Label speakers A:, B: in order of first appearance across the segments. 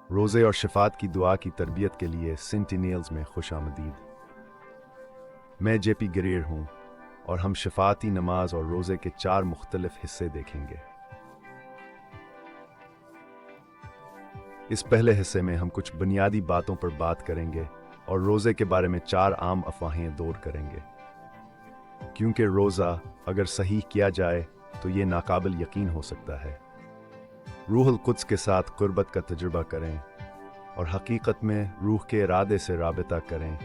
A: रोज़े और शफात की दुआ की तरबियत के लिए सेंटिनियल्स में खुश आमदीद। मैं जेपी गिरीर हूँ और हम शफाती नमाज और रोज़े के 4 मुख्तलिफ हिस्से देखेंगे। इस पहले हिस्से में हम कुछ बुनियादी बातों पर बात करेंगे और रोज़े के बारे में 4 आम अफवाहें दूर करेंगे, क्योंकि रोज़ा अगर सही किया जाए तो ये नाकाबिल यकीन हो सकता है। रूहुल कुद्स के साथ कुर्बत का तजुर्बा करें और हकीकत में रूह के इरादे से राबिता करें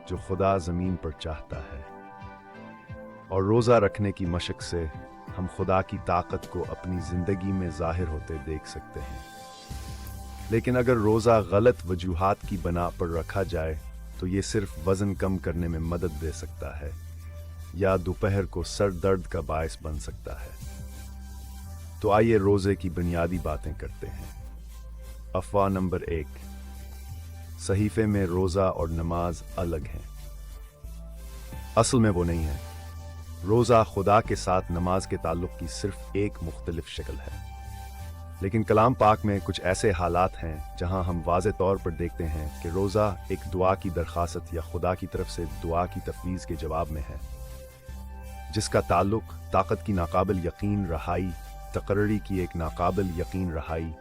A: जो खुदा ज़मीन पर चाहता है। और रोज़ा रखने की मशक से हम खुदा की ताकत को अपनी ज़िंदगी में ज़ाहिर होते देख सकते हैं। लेकिन अगर रोज़ा गलत वजूहात की बना पर रखा जाए तो ये सिर्फ वज़न कम करने में मदद दे सकता है या दोपहर को सर दर्द का बायस बन सकता है। तो आइए रोज़े की बुनियादी बातें करते हैं। अफवाह नंबर 1, सहीफे में रोज़ा और नमाज अलग हैं। असल में वो नहीं है। रोज़ा खुदा के साथ नमाज के ताल्लुक़ की सिर्फ एक मुख्तलिफ शक्ल है। लेकिन कलाम पाक में कुछ ऐसे हालात हैं जहां हम वाज़े तौर पर देखते हैं कि रोज़ा एक दुआ की दरखास्त या खुदा की तरफ से दुआ की तफवीज़ के जवाब में है, जिसका ताल्लुक़ ताकत की नाकाबिल यकीन रहाई, तकर्री की एक नाकाबिल यकीन रहाई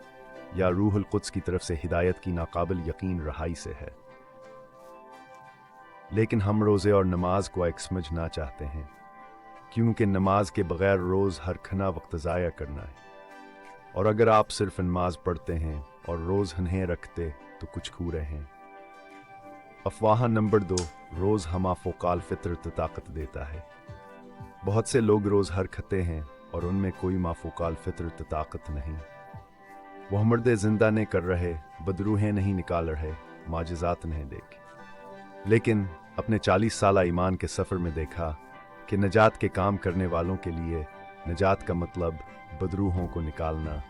A: या रूहुल कुद्स की तरफ से हिदायत की नाकाबिल यकीन रहाई से है। लेकिन हम रोज़े और नमाज को एक समझना चाहते हैं, क्योंकि नमाज के बगैर रोज़ हर खना वक्त ज़ाया करना है, और अगर आप सिर्फ नमाज पढ़ते हैं और रोज़ नहीं रखते तो कुछ खो रहे हैं। अफवाह नंबर 2, रोज़ हमा फ़ौकाल फ़ितर ताकत देता है। बहुत से लोग रोज़ हर खते हैं और उनमें कोई माफ़ूकाल फ़ितर ताकत नहीं। वह मर्द ज़िंदा ने कर रहे, बदरूहें नहीं निकाल रहे, माजिज़ात नहीं देखे। लेकिन अपने 40 साला ईमान के सफ़र में देखा कि नजात के काम करने वालों के लिए नजात का मतलब बदरूहों को निकालना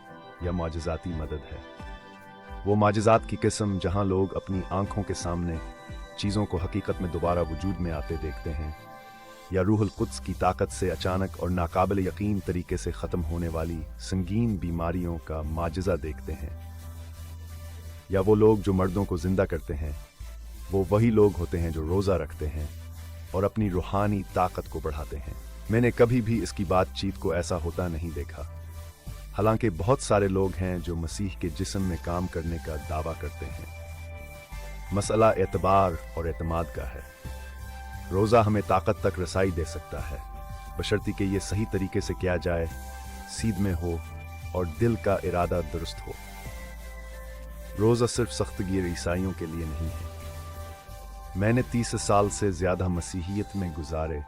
A: या माजिज़ाती मदद है। वो माजिज़ात की किस्म जहाँ लोग अपनी आंखों के सामने चीज़ों को हकीकत में दोबारा वजूद में आते देखते हैं, या रूहुल कुद्स की ताकत से अचानक और नाकाबिल यकीन तरीके से ख़त्म होने वाली संगीन बीमारियों का माजिज़ा देखते हैं। या वो लोग जो मर्दों को ज़िंदा करते हैं, वो वही लोग होते हैं जो रोज़ा रखते हैं और अपनी रूहानी ताकत को बढ़ाते हैं। मैंने कभी भी इसकी बातचीत को ऐसा होता नहीं देखा। हालांकि बहुत सारे लोग हैं जो मसीह के जिस्म में काम करने का दावा करते हैं। मसला एतबार और एतमाद का है। रोज़ा हमें ताकत तक रसाई दे सकता है, बशर्ते कि ये सही तरीके से किया जाए, सीध में हो और दिल का इरादा दुरुस्त हो। रोज़ा सिर्फ सख्तगीर ईसाइयों के लिए नहीं है। मैंने 30 साल से ज़्यादा मसीहियत में गुजारे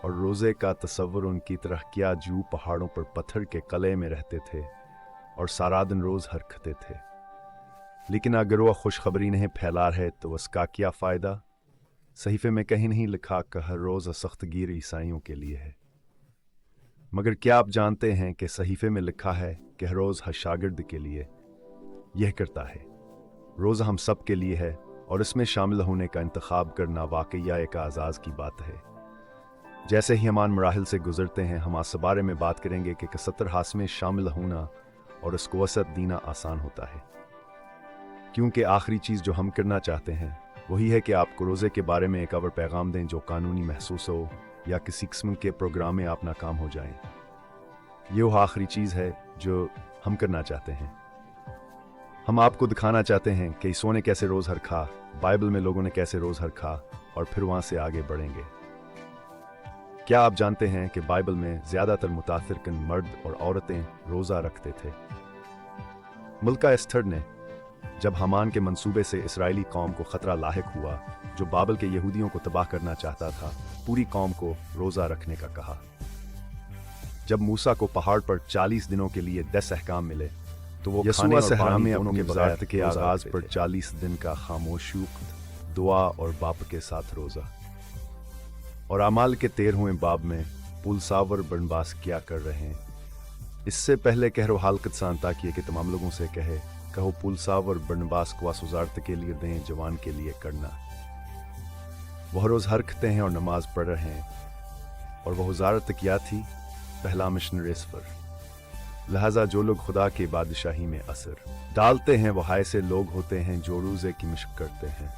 A: और रोज़े का तसव्वुर उनकी तरह किया जो पहाड़ों पर पत्थर के कले में रहते थे और सारा दिन रोज़ हरकते थे। लेकिन अगर वह खुशखबरी नहीं फैला रहे तो उसका क्या फ़ायदा? सहीफे में कहीं नहीं लिखा कि हर रोज़ सख्तगीर ईसाइयों के लिए है। मगर क्या आप जानते हैं कि सहीफे में लिखा है कि हर रोज़ हर शागिर्द के लिए यह करता है। रोज़ा हम सब के लिए है और इसमें शामिल होने का इंतखाब करना वाकई एक आज़ाज़ की बात है। जैसे ही हम मराहिल से गुजरते हैं, हम इस बारे में बात करेंगे कि 70 हास में शामिल होना और इसको वसत देना आसान होता है, क्योंकि आखिरी चीज़ जो हम करना चाहते हैं वही है कि आपको रोज़े के बारे में एक और पैगाम दें जो कानूनी महसूस हो या किसी किस्म के प्रोग्राम में आप नाकाम हो जाएं। ये वो आखिरी चीज़ है जो हम करना चाहते हैं। हम आपको दिखाना चाहते हैं कि ईसो ने कैसे रोज़ हर खा, बाइबल में लोगों ने कैसे रोज़ हर खा, और फिर वहाँ से आगे बढ़ेंगे। क्या आप जानते हैं कि बाइबल में ज़्यादातर मुतासिरकुन मर्द और औरतें रोज़ा रखते थे? मुल्का एस्थर ने जब हामान के मंसूबे से इसराइली कौम को खतरा लाहिक हुआ जो बाबल के यहूदियों को तबाह करना चाहता था, पूरी कौम को रोज़ा रखने का कहा। जब मूसा को पहाड़ पर 40 दिनों के लिए 10 अहकाम मिले तो वो यसूआ सहरा में उनके बग़ावत के आगाज़ पर 40 दिन का खामोशूक दुआ और बाप के साथ रोज़ा। और अमाल के 13वें बाब में पुलसावर बनबास क्या कर रहे हैं। इससे पहले कहरो हालकत सांता किए कि तमाम लोगों से कहो पुलसावर बनबास को वासुजारत के लिए दें, जवान के लिए करना। वह रोज़ हरकते हैं और नमाज पढ़ रहे हैं, और वह वजारत क्या थी? पहला मिशनरी सफर। लिहाजा जो लोग खुदा के बादशाही में असर डालते हैं वो ऐसे लोग होते हैं जो रोजे की मशक करते हैं।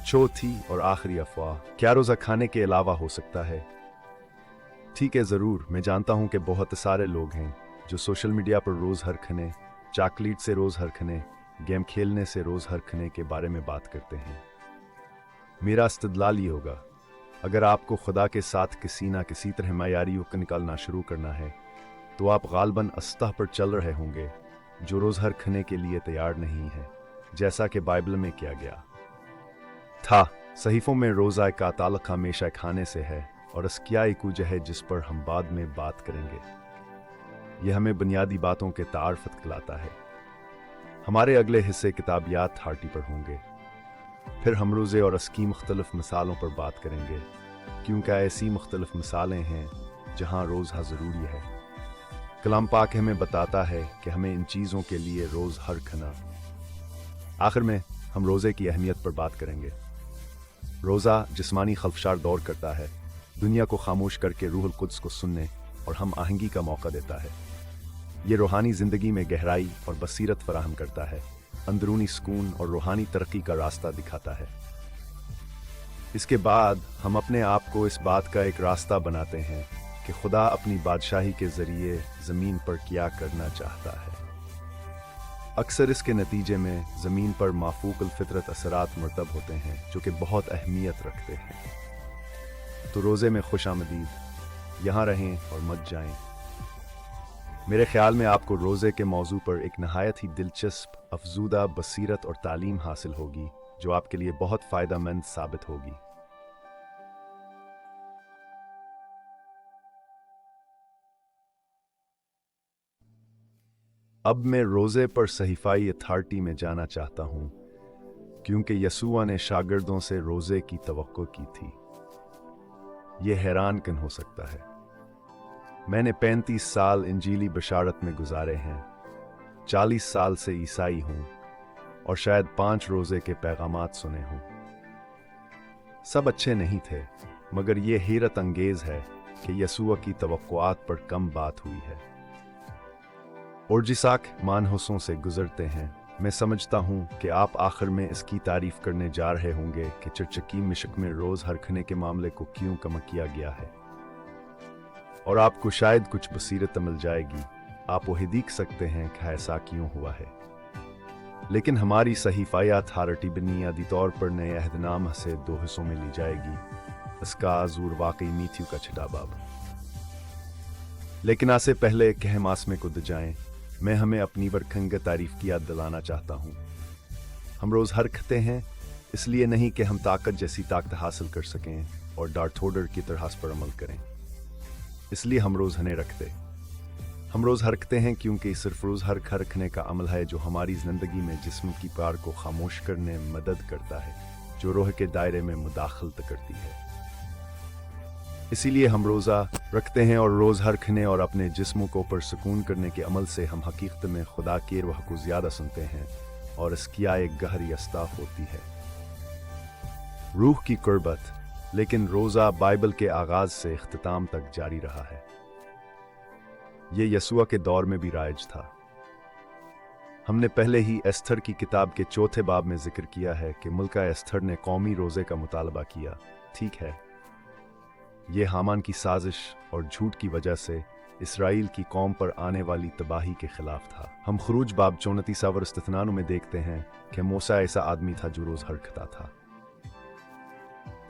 A: चौथी और आखिरी अफवाह, क्या रोजा खाने के अलावा हो सकता है? ठीक है, जरूर। मैं जानता हूं कि बहुत सारे लोग हैं जो सोशल मीडिया पर रोज हर खाने, चॉकलेट से रोज हर खाने, गेम खेलने से रोज हर खाने के बारे में बात करते हैं। मेरा इस्तदलाल ये होगा, अगर आपको खुदा के साथ किसी ना किसी तरह मायारी को निकालना शुरू करना है तो आप गालबन अस्ताह पर चल रहे होंगे जो रोज हर खाने के लिए तैयार नहीं है, जैसा कि बाइबल में किया गया था। सहीफों में रोजा का ताल्लुक हमेशा खाने से है और अस्किया एक वजह है जिस पर हम बाद में बात करेंगे। यह हमें बुनियादी बातों के तारफत दिलाता है। हमारे अगले हिस्से किताबियात हार्टी पर होंगे। फिर हम रोजे और अस्की मुख्तलिफ मिसालों पर बात करेंगे, क्योंकि ऐसी मुख्तलिफ मिसालें हैं जहाँ रोज़ा ज़रूरी है। कलाम पाक हमें बताता है कि हमें इन चीज़ों के लिए रोज़ हर खाना। आखिर में हम रोज़े की अहमियत पर बात करेंगे। रोज़ा जिस्मानी खल्फशार दौर करता है, दुनिया को खामोश करके रूहुल कुद्स को सुनने और हम आहंगी का मौका देता है। ये रूहानी ज़िंदगी में गहराई और बसीरत फराहम करता है, अंदरूनी सुकून और रूहानी तरक्की का रास्ता दिखाता है। इसके बाद हम अपने आप को इस बात का एक रास्ता बनाते हैं कि खुदा अपनी बादशाही के ज़रिए ज़मीन पर क्या करना चाहता है। अक्सर इसके नतीजे में ज़मीन पर माफूकल फितरत असरात मरतब होते हैं जो कि बहुत अहमियत रखते हैं। तो रोज़े में खुश आमदीद, यहाँ रहें और मत जाएं। मेरे ख्याल में आपको रोज़े के मौजू पर एक नहायत ही दिलचस्प, अफजूदा बसीरत और तालीम हासिल होगी जो आपके लिए बहुत फ़ायदेमंद साबित होगी। अब मैं रोज़े पर सहीफाई अथॉरिटी में जाना चाहता हूँ, क्योंकि यसूआ ने शागिर्दों से रोज़े की तवक्को की थी। ये हैरान कन हो सकता है। मैंने 35 साल इंजीली बशारत में गुजारे हैं, 40 साल से ईसाई हूँ और शायद 5 रोज़े के पैगामात सुने हूँ। सब अच्छे नहीं थे, मगर ये हैरत अंगेज़ है कि यसूआ की तवक्कुआत पर कम बात हुई है। और जिसाक मानहूसों से गुजरते हैं, मैं समझता हूँ कि आप आखिर में इसकी तारीफ करने जा रहे होंगे कि चरचकी मिशक में रोज़ हर खाने के मामले को क्यों कम किया गया है, और आपको शायद कुछ बसीरत मिल जाएगी। आप वही देख सकते हैं कि ऐसा क्यों हुआ है। लेकिन हमारी सहीफाई अथॉरिटी बुनियादी तौर पर नए अहदनामा से 2 हिस्सों में ली जाएगी, इसका आजूर वाकई मीथ्यू का छठा बाब। लेकिन आसे पहले कि हम आसमे कूद जाएं, मैं हमें अपनी वरखंग तारीफ की याद दिलाना चाहता हूँ। हम रोज़ हर खाते हैं, इसलिए नहीं कि हम ताकत जैसी ताकत हासिल कर सकें और डार्थ वोडर की तरह पर अमल करें, इसलिए हम रोज़ हने रखते। हम रोज़ हरकते हैं क्योंकि सिर्फ रोज़ हर रखने का अमल है जो हमारी ज़िंदगी में जिस्म की पार को खामोश करने में मदद करता है, जो रूह के दायरे में मुदाखलत करती है। इसीलिए हम रोज़ा रखते हैं और रोज़ हर खाने और अपने जिस्मों को पुरसकून करने के अमल से हम हकीकत में खुदा के रूह को ज़्यादा सुनते हैं और इसकी एक गहरी अस्ताफ होती है, रूह की कुर्बत। लेकिन रोज़ा बाइबल के आगाज़ से इख्तिताम तक जारी रहा है। ये यसूआ के दौर में भी राइज था। हमने पहले ही एस्थर की किताब के 4थे बाब में जिक्र किया है कि मुल्का एस्थर ने कौमी रोज़े का मुतालबा किया। ठीक है, ये हामान की साजिश और झूठ की वजह से इसराइल की कौम पर आने वाली तबाही के खिलाफ था। हम खरूज बाब 34 इस्तिथनानों में देखते हैं कि मूसा ऐसा आदमी था जो रोज़ हरकता था।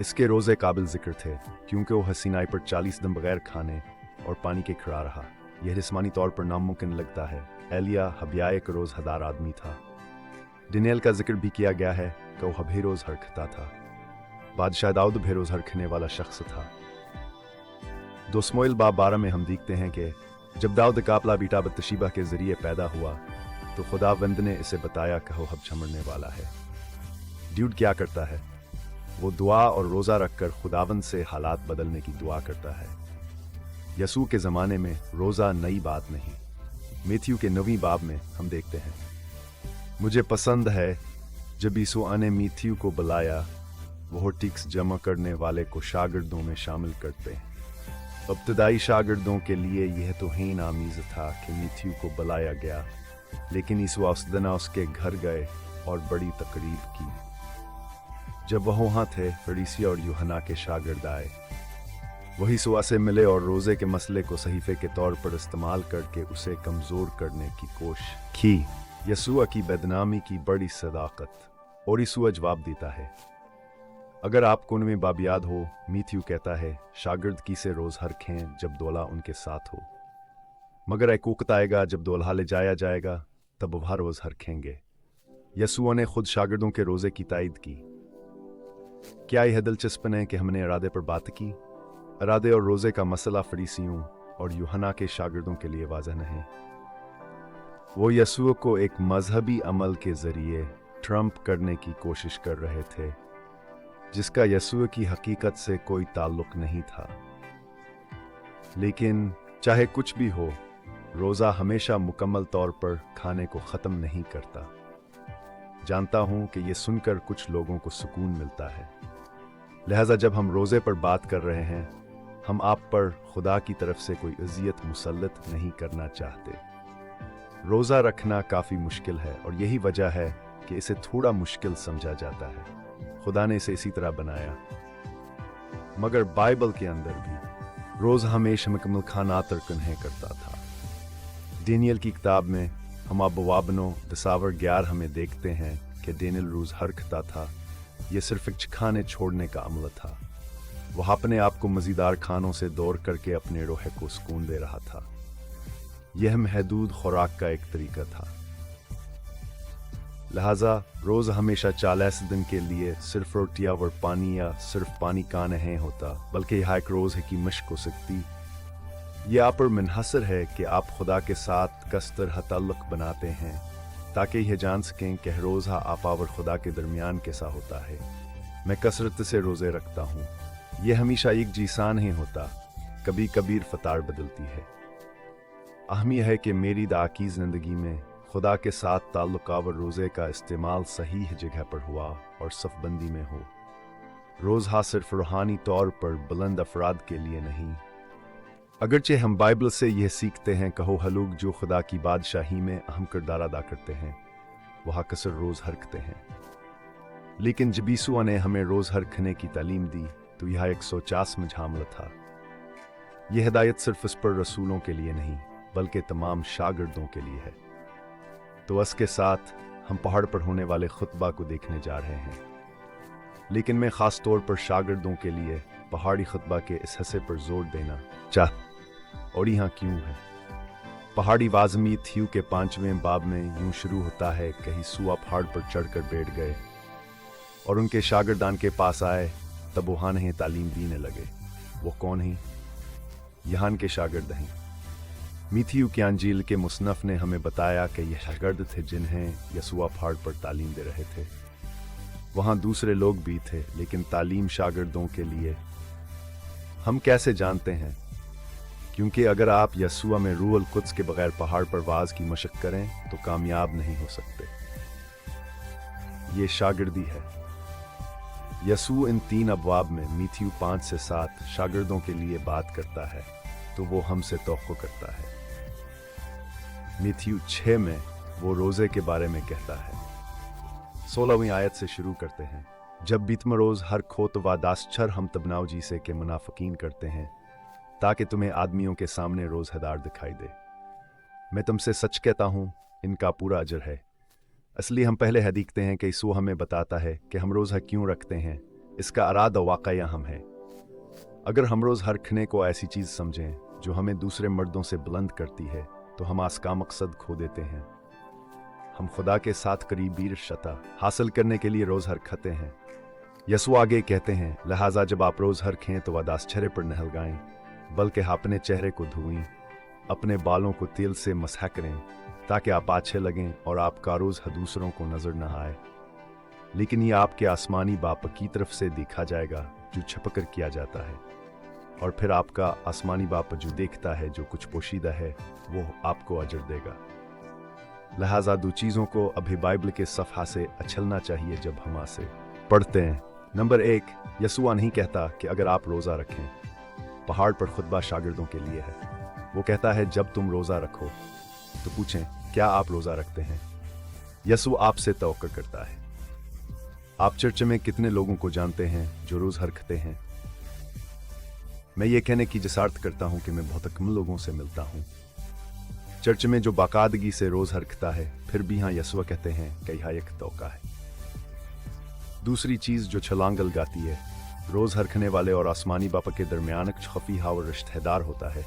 A: इसके रोज़े काबिल जिक्र थे क्योंकि वो हसीनाई पर 40 दिन बगैर खाने और पानी के खड़ा रहा। यह जिस्मानी तौर पर नामुमकिन लगता है। एलिया हबिया एक रोज़ हदार आदमी था। डिनेल का जिक्र भी किया गया है कि वो बेरोज़ हरकता था। बादशाह दाऊद बेरोज़ हरकने वाला शख्स था। 2 समूएल बाब 12 में हम देखते हैं कि जब दाऊद कापला बीटा बतशीबा के जरिए पैदा हुआ तो खुदावंद ने इसे बताया कि वो हब छमड़ने वाला है। ड्यूड क्या करता है? वो दुआ और रोज़ा रखकर खुदावंद से हालात बदलने की दुआ करता है। यसू के ज़माने में रोज़ा नई बात नहीं। मैथ्यू के 9वीं बाब में हम देखते हैं, मुझे पसंद है जब यीशु ने मैथ्यू को बुलाया, वो टिक्स जमा करने वाले को शागिर्दों में शामिल करते हैं। इब्तदाई शागिर्दों के लिए यह तौहीन आमीज़ था कि मैथ्यू को बुलाया गया, लेकिन यीशु उस दिन उसके घर गए और बड़ी तकरीब की। जब वह वहाँ थे, फरीसी और यूहन्ना के शागिर्द आए। वही सुआ से मिले और रोज़े के मसले को सहीफे के तौर पर इस्तेमाल करके उसे कमज़ोर करने की कोशिश की। यसुआ की बदनामी की बड़ी सदाकत। और यसुआ जवाब देता है, अगर आपको उनमें बाब याद हो, मैथ्यू कहता है, शागिर्द की से रोज़ रखें जब दूल्हा उनके साथ हो, मगर एक वक्त आएगा जब दूल्हा ले जाया जाएगा, तब वह रोज़ रखेंगे। यसुआ ने खुद शागिर्दों के रोज़े की तायद की। क्या यह दिलचस्प है कि हमने इरादे पर बात की? इरादे और रोज़े का मसला फरीसियों और यूहन्ना के शागिर्दों के लिए वाज़ह नहीं। वो यसुआ को एक मजहबी अमल के ज़रिए ट्रम्प करने की कोशिश कर रहे थे, जिसका यसुआ की हकीकत से कोई ताल्लुक नहीं था। लेकिन चाहे कुछ भी हो, रोज़ा हमेशा मुकम्मल तौर पर खाने को ख़त्म नहीं करता। जानता हूं कि यह सुनकर कुछ लोगों को सुकून मिलता है, लिहाजा जब हम रोज़े पर बात कर रहे हैं, हम आप पर खुदा की तरफ से कोई अज़ियत मुसल्लत नहीं करना चाहते। रोज़ा रखना काफ़ी मुश्किल है और यही वजह है कि इसे थोड़ा मुश्किल समझा जाता है। खुदा ने इसे इसी तरह बनाया। मगर बाइबल के अंदर भी रोज़ हमेशा मुकम्मल खाना तरकन करता था। डेनियल की किताब में हम अबवाबनो दसावर 11 हमें देखते हैं कि डेनियल रोज़ रखता था। यह सिर्फ एक खाने छोड़ने का अमल था। वह अपने आप को मज़ीदार खानों से दूर करके अपने रूह को सुकून दे रहा था। यह महदूद खुराक का एक तरीका था। लिहाजा रोज़ हमेशा 40 दिन के लिए सिर्फ रोटियां और पानी या सिर्फ पानी का नहीं होता, बल्कि यह एक रोज़ की मशक हो सकती। यह आप पर मुनहसर है कि आप खुदा के साथ किस तरह ताल्लुक़ बनाते हैं, ताकि यह जान सकें कि रोज़ा आप और खुदा के दरमियान कैसा होता है। मैं कसरत से रोज़े रखता हूँ। यह हमेशा एक जैसा नहीं होता, कभी कभी फतार बदलती है। अहम यह है कि मेरी दाकी ज़िंदगी में खुदा के साथ ताल्लुक़ और रोज़े का इस्तेमाल सही जगह पर हुआ और सफ़बंदी में हो। रोज़ा सिर्फ रूहानी तौर पर बुलंद अफराद के लिए नहीं। अगरचे हम बाइबल से यह सीखते हैं, कहो हलूक जो खुदा की बादशाही में अहम किरदार अदा करते हैं, वह अक्सर रोज़ रखते हैं। लेकिन जब यीशु ने हमें रोज़ रखने की तालीम दी, तो यह 150 में झामला था। यह हिदायत सिर्फ इस पर रसूलों के लिए नहीं, बल्कि तमाम शागिर्दों के लिए है। तो इसके साथ हम पहाड़ पर होने वाले खुतबा को देखने जा रहे हैं। लेकिन मैं ख़ास तौर पर शागिर्दों के लिए पहाड़ी खुतबा के इस हिस्से पर जोर देना और यहाँ क्यों है। पहाड़ी वाज़मी थ्यू के 5वें बाब में यूं शुरू होता है कि यीशु पहाड़ पर चढ़कर बैठ गए और उनके शागिर्दान के पास आए। तब वहाँ नहीं तालीम देने लगे। वो कौन हैं? यहाँ के शागिर्द हैं। मैथ्यू की अंजील के मुसन्नफ़ ने हमें बताया कि यह शागिर्द थे जिन्हें यसुआ पहाड़ पर तालीम दे रहे थे। वहाँ दूसरे लोग भी थे, लेकिन तालीम शागिर्दों के लिए। हम कैसे जानते हैं? क्योंकि अगर आप यसुआ में रूह अल कुद्स के बगैर पहाड़ पर वाज की मशक करें तो कामयाब नहीं हो सकते। ये शागिर्दी है। यसू इन 3 अबवाब में मैथ्यू 5 से 7 शागिर्दों के लिए बात करता है, तो वो हमसे तौक़्क़ो करता है। मैथ्यू 6 में वो रोज़े के बारे में कहता है। 16वीं आयत से शुरू करते हैं। जब बीतमरोज़ हर खोत व दासछर हम तबनाओ जी से के मुनाफिकीन करते हैं, ताकि तुम्हें आदमियों के सामने रोज़हदार दिखाई दे। मैं तुमसे सच कहता हूँ, इनका पूरा अजर है। इसलिए हम पहले है देखते हैं कि यीशु हमें बताता है कि हम रोज़ा क्यों रखते हैं। इसका अरादा वाक़या हम है। अगर हम रोज़ रखने को ऐसी चीज़ समझें जो हमें दूसरे मर्दों से बुलंद करती है, तो हम इसका मकसद खो देते हैं। हम खुदा के साथ करीबी रिश्ता हासिल करने के लिए रोज़ रखते हैं। यसु आगे कहते हैं, लिहाजा जब आप रोज़ रखें तो वह चेहरे पर न लगाएं, बल्कि अपने चेहरे को धोएं, अपने बालों को तेल से मसह करें, ताकि आप अच्छे लगें और आपका रोज़ दूसरों को नज़र न आए। लेकिन ये आपके आसमानी बाप की तरफ से देखा जाएगा जो छपकर किया जाता है, और फिर आपका आसमानी बाप जो देखता है जो कुछ पोशीदा है, वो आपको अजर देगा। लिहाजा 2 चीज़ों को अभी बाइबल के सफ़हा से अछलना चाहिए जब हम इसे पढ़ते हैं। नंबर 1, यसुआ नहीं कहता कि अगर आप रोज़ा रखें पहाड़ पर खुतबा शागिर्दों के लिए है। वो कहता है, जब तुम रोज़ा रखो तो पूछें, क्या आप रोज़ा रखते हैं? यसु आपसे तवक्कुल करता है। आप चर्च में कितने लोगों को जानते हैं जो रोज़ रखते हैं? मैं ये कहने की जसारत करता हूँ कि मैं बहुत कम लोगों से मिलता हूँ चर्च में जो बाकायदगी से रोज़ रखता है, फिर भी हाँ यसुआ कहते हैं कि यह एक तौका है। दूसरी चीज़ जो छलांग लगाती है, रोज़ रखने वाले और आसमानी बापा के दरमियान एक खफी और रिश्तेदार होता है,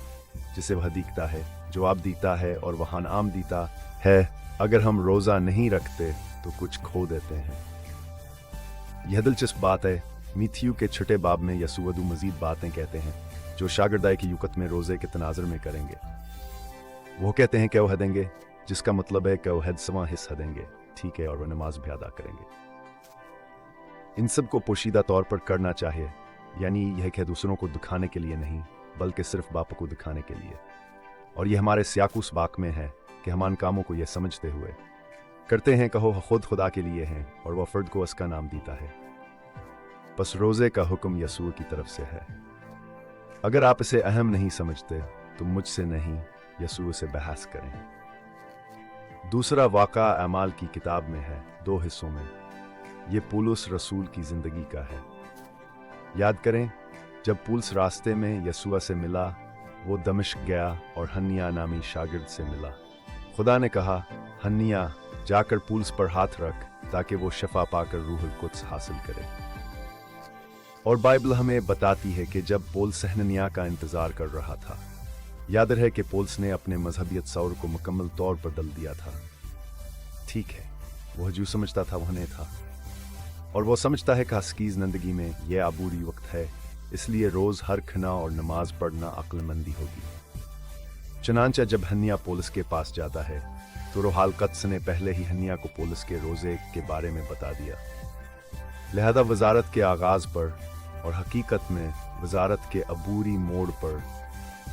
A: जिसे वह दिखता है, जवाब देता है और वह नाम देता है। अगर हम रोज़ा नहीं रखते तो कुछ खो देते हैं। यह दिलचस्प बात है। मिथियु के छठे बाब में यसुवदू मजीद बातें कहते हैं जो शागिर्दाई की युकत में रोज़े के तनाजर में करेंगे। वो कहते हैं कि वह देंगे, जिसका मतलब है कि वह हदसवां हिस्सा देंगे, ठीक है, और वह नमाज भी अदा करेंगे। इन सब को पोशीदा तौर पर करना चाहिए, यानी यह कि दूसरों को दिखाने के लिए नहीं, बल्कि सिर्फ बाप को दिखाने के लिए। और यह हमारे सियाकुस बाक में है कि हम इन कामों को यह समझते हुए करते हैं कहो खुद खुदा के लिए हैं और वह फर्द को उसका नाम देता है। बस रोज़े का हुक्म यसुआ की तरफ से है। अगर आप इसे अहम नहीं समझते तो मुझसे नहीं, यसुआ से बहस करें। दूसरा वाक़ा अमाल की किताब में है, 2 हिस्सों में। ये पौलुस रसूल की ज़िंदगी का है। याद करें, जब पौलुस रास्ते में यसुआ से मिला, वो दमिश्क गया और हन्निया नामी शागिर्द से मिला। खुदा ने कहा, हन्निया जाकर पौलुस पर हाथ रख ताकि वो शफा पाकर रूहुल कुद्स हासिल करे। और बाइबल हमें बताती है कि जब पौलुस हनन्याह का इंतजार कर रहा था, याद रहे कि पौलुस ने अपने मजहबियत सौर को मुकम्मल तौर पर बदल दिया था। ठीक है, वह जो समझता था वह नहीं था, और वो समझता है कि हस्कीज जिंदगी में यह आबूरी वक्त है, इसलिए रोज़ हर खना और नमाज पढ़ना अक्लमंदी होगी। चनांचा जब हन्निया पौलुस के पास जाता है तो रोहाल कत्स ने पहले ही हन्निया को पौलुस के रोज़े के बारे में बता दिया। लिहाजा वजारत के आगाज़ पर और हकीकत में वजारत के अबूरी मोड़ पर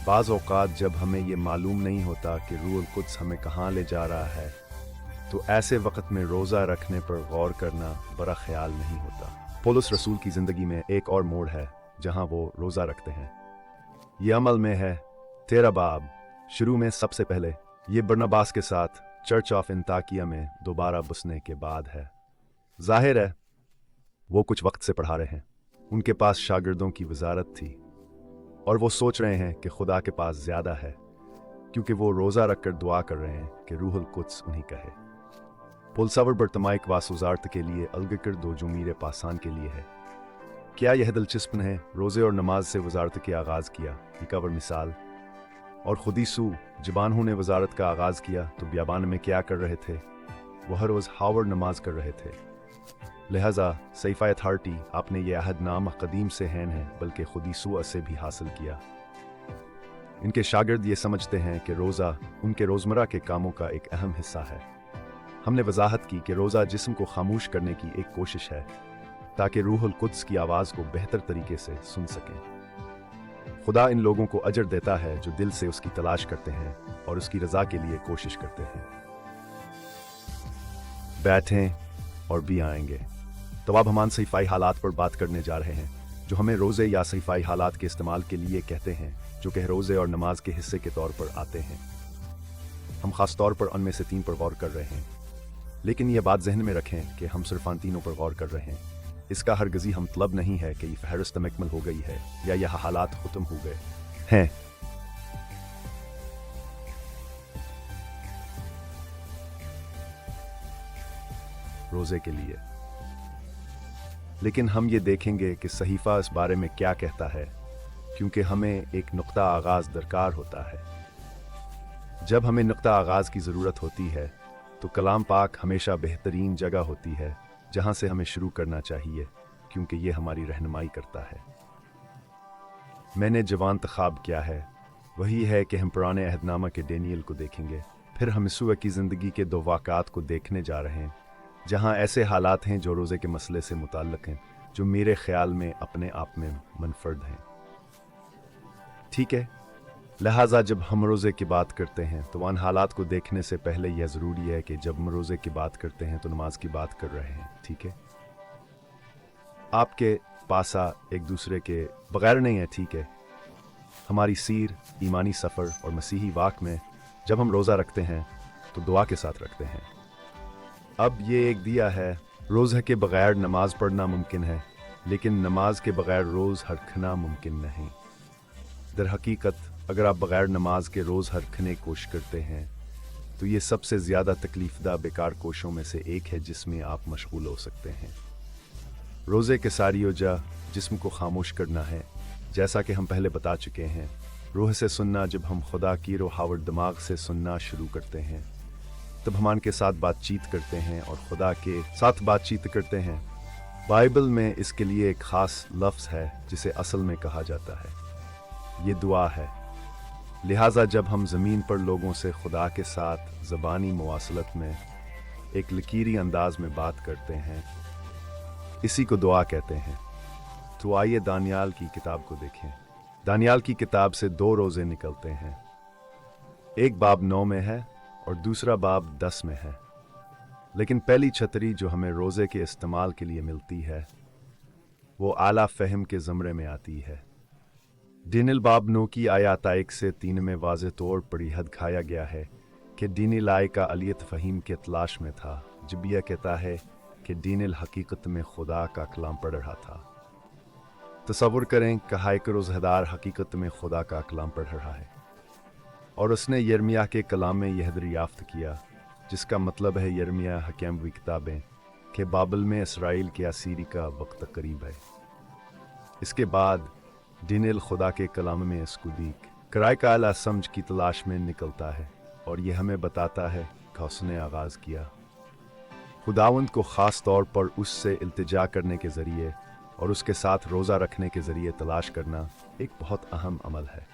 A: बाज़ औक़ात जब हमें ये मालूम नहीं होता कि रूहुल कुद्स हमें कहाँ ले जा रहा है, तो ऐसे वक्त में रोज़ा रखने पर गौर करना बड़ा ख्याल नहीं होता। पौलुस रसूल की ज़िंदगी में एक और मोड़ है जहाँ वो रोज़ा रखते हैं। ये अमल में है 13 बाब। शुरू में सबसे पहले ये बरनबास के साथ चर्च ऑफ इंताकिया में दोबारा बसने के बाद है। जाहिर है वो कुछ वक्त से पढ़ा रहे हैं, उनके पास शागिर्दों की वजारत थी और वो सोच रहे हैं कि खुदा के पास ज़्यादा है, क्योंकि वो रोज़ा रखकर दुआ कर रहे हैं कि रूहुल कुद्स उन्हीं का है। पुलसावर बर्तमाइक वास वजारत के लिए अलगकर 2 जो मेरे पासान के लिए है। क्या यह दिलचस्प है? रोज़े और नमाज से वजारत के आगाज़ किया, इकावर मिसाल। और खुदीसू जबानों ने वजारत का आगाज़ किया तो बियाबान में क्या कर रहे थे? वह हर रोज़ हावर नमाज कर रहे थे। लिहाजा सईफ़ा अथॉरिटी आपने ये अहदनामा कदीम से हैन है, बल्कि खुदीसू से भी हासिल किया। इनके शागिर्द ये समझते हैं कि रोज़ा उनके रोज़मर्रा के कामों का एक अहम हिस्सा है। हमने वजाहत की कि रोज़ा जिस्म को खामोश करने की एक कोशिश है ताकि रूहुल कुद्स की आवाज़ को बेहतर तरीके से सुन सकें। खुदा इन लोगों को अजर देता है जो दिल से उसकी तलाश करते हैं और उसकी रज़ा के लिए कोशिश करते हैं। बैठें और भी आएंगे। तो अब हम सईफ़ाई हालात पर बात करने जा रहे हैं जो हमें रोज़े या सईफ़ाई हालात के इस्तेमाल के लिए कहते हैं, जो कि रोज़े और नमाज के हिस्से के तौर पर आते हैं। हम ख़ास तौर पर उनमें से 3 पर गौर कर रहे हैं, लेकिन यह बात जहन में रखें कि हम सिर्फ इन 3 पर गौर कर रहे हैं। इसका हरगज़ी हम मतलब नहीं है कि ये फहरिस्त मुकम्मल हो गई है या यह हालात ख़त्म हो गए हैं। रोज़े के लिए, लेकिन हम ये देखेंगे कि सहीफ़ा इस बारे में क्या कहता है, क्योंकि हमें एक नुक्ता आगाज़ दरकार होता है। जब हमें नुक्ता आगाज़ की ज़रूरत होती है तो कलाम पाक हमेशा बेहतरीन जगह होती है जहाँ से हमें शुरू करना चाहिए, क्योंकि ये हमारी रहनुमाई करता है। मैंने जवान तख़ाब किया है, वही है कि हम पुराने अहदनामा के डेनियल को देखेंगे, फिर हम यसुआ की ज़िंदगी के 2 वाक़ात को देखने जा रहे हैं जहाँ ऐसे हालात हैं जो रोज़े के मसले से मुताल्लिक़ हैं, जो मेरे ख्याल में अपने आप में मुनफरद हैं। ठीक है, लिहाजा जब हम रोज़े की बात करते हैं तो उन हालात को देखने से पहले यह ज़रूरी है कि जब हम रोज़े की बात करते हैं तो नमाज की बात कर रहे हैं। ठीक है, आपके पासा एक दूसरे के बगैर नहीं है। ठीक है, हमारी सीर, ईमानी सफ़र और मसीही वाक में जब हम रोज़ा रखते हैं तो दुआ के साथ रखते हैं। अब ये एक दिया है, रोज़ा के बगैर नमाज पढ़ना मुमकिन है, लेकिन नमाज के बगैर रोज़ हरखना मुमकिन नहीं। दर हकीकत अगर आप बगैर नमाज के रोज़ हरखने की कोशिश करते हैं तो ये सबसे ज़्यादा तकलीफ़दा बेकार कोशिशों में से एक है जिसमें आप मशगूल हो सकते हैं। रोज़े के सारी वजह जिस्म को खामोश करना है, जैसा कि हम पहले बता चुके हैं। रूह से सुनना, जब हम खुदा की रोहावट दिमाग से सुनना शुरू करते हैं तब हम उनके साथ बातचीत करते हैं और खुदा के साथ बातचीत करते हैं। बाइबल में इसके लिए एक ख़ास लफ्ज़ है जिसे असल में कहा जाता है, ये दुआ है। लिहाजा जब हम ज़मीन पर लोगों से खुदा के साथ ज़बानी मवासलत में एक लकीरी अंदाज में बात करते हैं, इसी को दुआ कहते हैं। तो आइए दानियाल की किताब को देखें। दानियाल की किताब से 2 रोज़े निकलते हैं, एक बाब 9 में है और दूसरा बाब 10 में है। लेकिन पहली छतरी जो हमें रोज़े के इस्तेमाल के लिए मिलती है वो आला फ़हम के ज़मरे में आती है। दानियल बाब 9 की आयत 1 से 3 में वाज़े तौर पर यह दिखाया गया है कि दानियल आय का अलियत फ़हीम के तलाश में था। जब यह कहता है कि दानियल हकीकत में खुदा का कलाम पढ़ रहा था। तसव्वुर करें कि एक रोज़ेदार हकीकत में खुदा का कलाम पढ़ रहा है और उसने यिर्मयाह के कलाम में यह दरियाफ्त किया, जिसका मतलब है यिर्मयाह हकीम की किताबें कि बाबल में इसराइल के असीरी का वक्त करीब है। इसके बाद दानियल खुदा के कलाम में इसकुदीक कराए का आला समझ की तलाश में निकलता है और यह हमें बताता है कि उसने आगाज़ किया खुदावंद को ख़ास तौर पर उससे इल्तिजा करने के ज़रिए और उसके साथ रोज़ा रखने के ज़रिए तलाश करना एक बहुत अहम अमल है।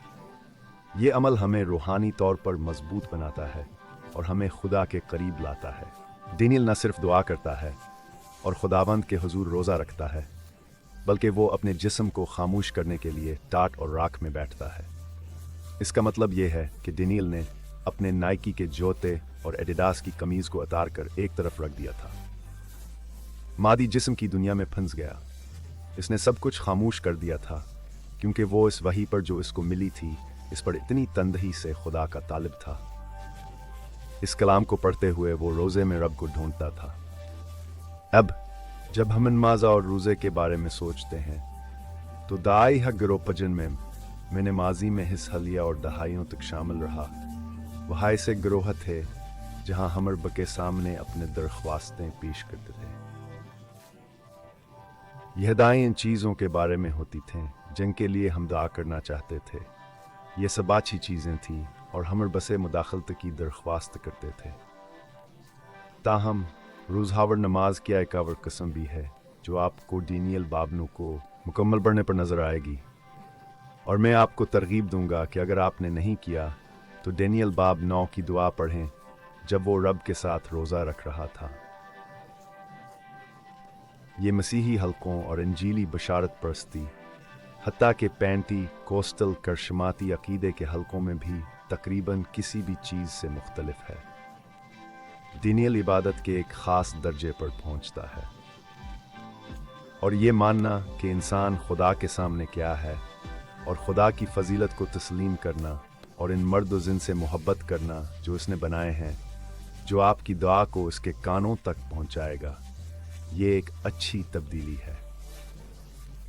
A: ये अमल हमें रूहानी तौर पर मजबूत बनाता है और हमें खुदा के करीब लाता है। दानियल न सिर्फ दुआ करता है और खुदावंद के हुजूर रोज़ा रखता है, बल्कि वो अपने जिस्म को खामोश करने के लिए टाट और राख में बैठता है। इसका मतलब ये है कि दानियल ने अपने नाइकी के जूते और एडिडास की कमीज़ को उतार कर एक तरफ रख दिया था। मादी जिस्म की दुनिया में फंस गया। इसने सब कुछ खामोश कर दिया था क्योंकि वो इस वही पर जो इसको मिली थी इस पर इतनी तंदही से खुदा का तालिब था। इस कलाम को पढ़ते हुए वो रोज़े में रब को ढूंढता था। अब जब हम नमाज और रोज़े के बारे में सोचते हैं तो दाई हक गरोपजन में मैंने माजी में हिस्सा लिया और दहाइयों तक शामिल रहा। वह ऐसे ग्रोह थे जहां हम रब के सामने अपने दरख्वास्तें पेश करते थे। यह दाएं इन चीज़ों के बारे में होती थीं जिनके लिए हम दुआ करना चाहते थे। ये सब अच्छी चीज़ें थीं और हम बसे मुदाखलत की दरख्वास्त करते थे। ताहम रोज़ावर नमाज की एक और किस्म भी है जो आपको दानियल बाबनों को मुकम्मल पढ़ने पर नज़र आएगी, और मैं आपको तरगीब दूंगा कि अगर आपने नहीं किया तो दानियल बाब 9 की दुआ पढ़ें जब वो रब के साथ रोज़ा रख रहा था। ये मसीही हलकों और इंजीली बशारत परस्ती हत्ता के पैंटी कोस्टल करशमाती अकीदे के हलकों में भी तकरीबन किसी भी चीज़ से मुख्तलिफ है। दानियल इबादत के एक ख़ास दर्जे पर पहुंचता है और ये मानना कि इंसान खुदा के सामने क्या है और खुदा की फजीलत को तस्लीम करना और इन मर्द जिन से मोहब्बत करना जो इसने बनाए हैं, जो आपकी दुआ को इसके कानों तक पहुंचाएगा, ये एक अच्छी तब्दीली है।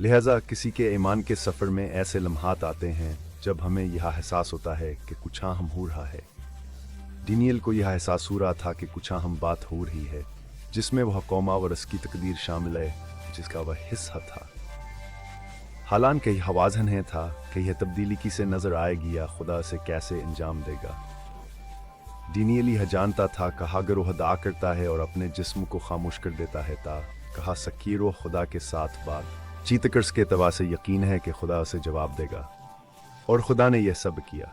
A: लिहाजा किसी के ईमान के सफ़र में ऐसे लम्हात आते हैं जब हमें यह एहसास होता है कि कुछ अहम हो रहा है। दानियल को यह एहसास हो रहा था कि कुछ अहम बात हो रही है जिसमें वह कौमा और उसकी तकदीर शामिल है जिसका वह हिस्सा था। हालांकि यह वाज़हन है था कि यह तब्दीली किसे नज़र आएगी या खुदा से कैसे अंजाम देगा। दानियल यह जानता था कहा अगर वह अदा करता है और अपने जिस्म को खामोश कर देता है कहा सकीरो खुदा के साथ बात चीतकर्स के तवा से यकीन है कि खुदा उसे जवाब देगा, और खुदा ने यह सब किया।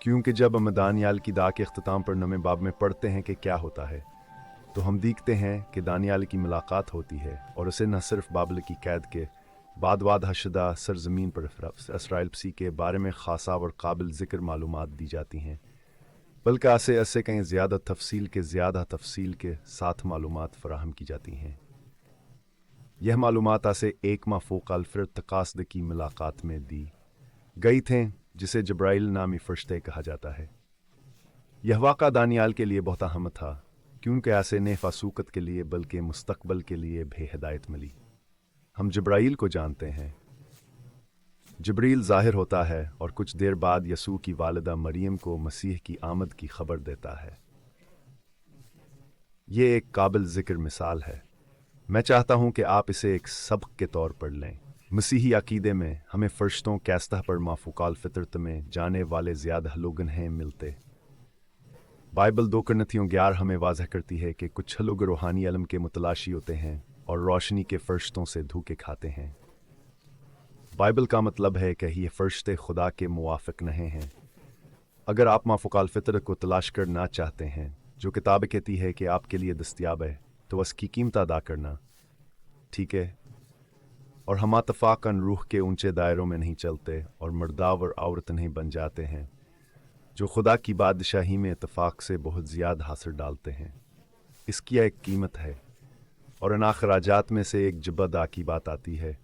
A: क्योंकि जब हम दानियाल की दा के अख्ताम पर 9वें बाब में पढ़ते हैं कि क्या होता है तो हम देखते हैं कि दानियाल की मुलाकात होती है और उसे न सिर्फ बाबल की कैद के बाद वादा शुदा सरजमीन पर इसराइल पसी के बारे में खासा और काबिल ज़िक्र मालूमात दी जाती हैं, बल्कि ऐसे कहीं ज़्यादा तफसील के साथ मालूमात फराहम की जाती हैं। यह मालूमात ऐसे एक माह फ़ौक़ अल-फ़िर तकास्द की मुलाकात में दी गई थे जिसे जब्राइल नामी फरिश्ते कहा जाता है। यह वाक़ा दानियाल के लिए बहुत अहम था, क्योंकि ऐसे ने फासूकत के लिए बल्कि मुस्तकबल के लिए भी हिदायत मिली। हम जब्राइल को जानते हैं। जब्रील ज़ाहिर होता है और कुछ देर बाद यसू की वालिदा मरियम को मसीह की आमद की खबर देता है। ये एक काबिल ज़िक्र मिसाल है। मैं चाहता हूँ कि आप इसे एक सबक के तौर पर लें। मसीही अकीदे में हमें फरिश्तों के सतह पर माफूकाल फितरत में जाने वाले ज़्यादा लोग हैं मिलते। बाइबल 2 कुरिन्थियों 11 हमें वाज़ह करती है कि कुछ लोग रूहानी इल्म के मुतलाशी होते हैं और रोशनी के फरिश्तों से धोखे खाते हैं। बाइबल का मतलब है कि ये फरिश्ते खुदा के मुवाफिक नहीं हैं। अगर आप माफूकाल फितरत को तलाश करना चाहते हैं, जो किताब कहती है कि आपके लिए दस्तयाब है, तो उसकी कीमत अदा करना, ठीक है। और हम इत्तफाक़न रूह के ऊंचे दायरों में नहीं चलते और मर्दावर औरत नहीं बन जाते हैं, जो खुदा की बादशाही में इत्तफाक़ से बहुत ज़्यादा हासिल डालते हैं। इसकी एक कीमत है। और इन अखराजात में से एक जब अदा की बात आती है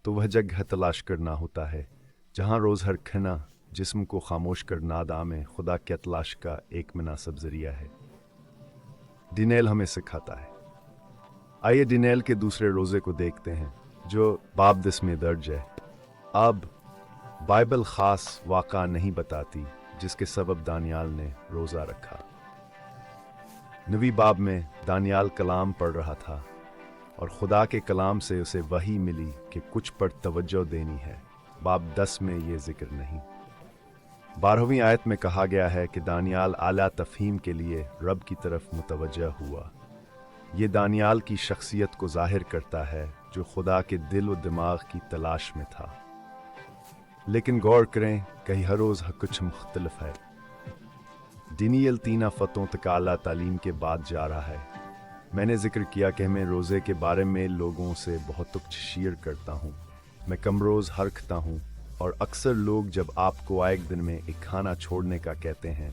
A: तो वह जगह तलाश करना होता है जहाँ रोज़ हर खना जिस्म को खामोश कर नादा में खुदा के तलाश का एक मुनासिब ज़रिया है। डिनेल हमें सिखाता है। आइए डिनेल के दूसरे रोज़े को देखते हैं, जो बाब 10 में दर्ज है। अब बाइबल ख़ास वाक़ा नहीं बताती जिसके सबब दानियाल ने रोज़ा रखा। नवी बाब में दानियाल कलाम पढ़ रहा था और खुदा के कलाम से उसे वही मिली कि कुछ पर तवज्जो देनी है। बाब 10 में ये जिक्र नहीं। 12वीं आयत में कहा गया है कि दानियाल आला तफ़हीम के लिए रब की तरफ मुतवज्जह हुआ। ये दानियाल की शख्सियत को ज़ाहिर करता है, जो खुदा के दिल व दिमाग की तलाश में था। लेकिन गौर करें कि हर रोज़ कुछ मुख्तलिफ है। दानियाल 3 फ़तों तक आला तालीम के बाद जा रहा है। मैंने जिक्र किया कि मैं रोज़े के बारे में लोगों से बहुत कुछ शेयर करता हूँ। मैं कम रोज़ हरकता हूँ और अक्सर लोग जब आपको एक दिन में एक खाना छोड़ने का कहते हैं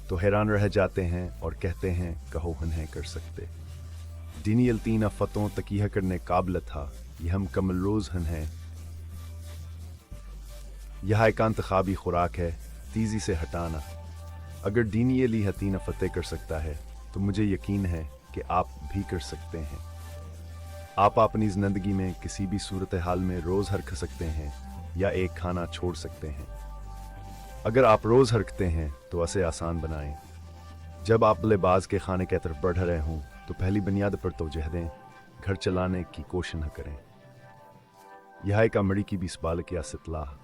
A: तो हैरान रह जाते हैं और कहते हैं कहो नहीं कर सकते। दानियाल 3 फ़तों तक यह करने काबिल था। यह हम कमल रोज़ हैं। यह एक इंतखाबी खुराक है, तेज़ी से हटाना। अगर दानियाल यह 3 फ़तें कर सकता है तो मुझे यकीन है कि आप भी कर सकते हैं। आप अपनी ज़िंदगी में किसी भी सूरत हाल में रोज़ हरक सकते हैं या एक खाना छोड़ सकते हैं। अगर आप रोज़ हरकते हैं तो उसे आसान बनाएं। जब आप लिबास के खाने की तरफ बढ़ रहे हों तो पहली बुनियाद पर तवज्जो दें। घर चलाने की कोशिश न करें। यह एक अमरीकी 20 बाल की इस्तलाह।